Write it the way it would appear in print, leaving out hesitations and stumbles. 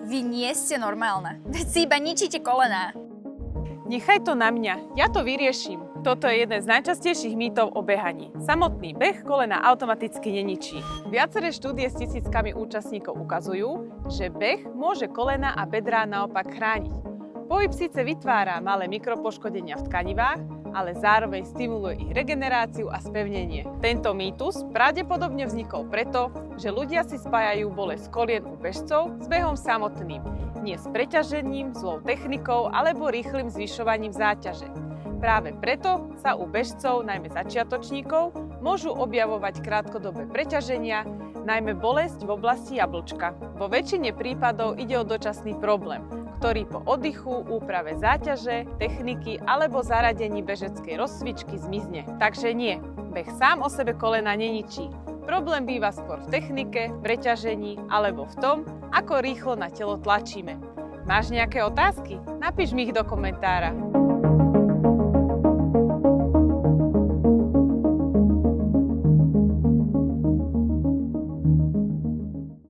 Vy nie ste normálne. Veď si iba ničíte kolená. Nechaj to na mňa, ja to vyrieším. Toto je jeden z najčastejších mýtov o behaní. Samotný beh kolena automaticky neničí. Viaceré štúdie s tisíckami účastníkov ukazujú, že beh môže kolena a bedrá naopak chrániť. Pohyb síce vytvára malé mikropoškodenia v tkanivách, ale zároveň stimuluje ich regeneráciu a spevnenie. Tento mýtus pravdepodobne vznikol preto, že ľudia si spájajú bolesť kolien u bežcov s behom samotným, nie s preťažením, zlou technikou alebo rýchlym zvyšovaním záťaže. Práve preto sa u bežcov, najmä začiatočníkov, môžu objavovať krátkodobé preťaženia, najmä bolesť v oblasti jablčka. Vo väčšine prípadov ide o dočasný problém, ktorý po oddychu, úprave záťaže, techniky alebo zaradení bežeckej rozcvičky zmizne. Takže nie, beh sám o sebe kolena neničí. Problém býva skôr v technike, preťažení alebo v tom, ako rýchlo na telo tlačíme. Máš nejaké otázky? Napíš mi ich do komentára.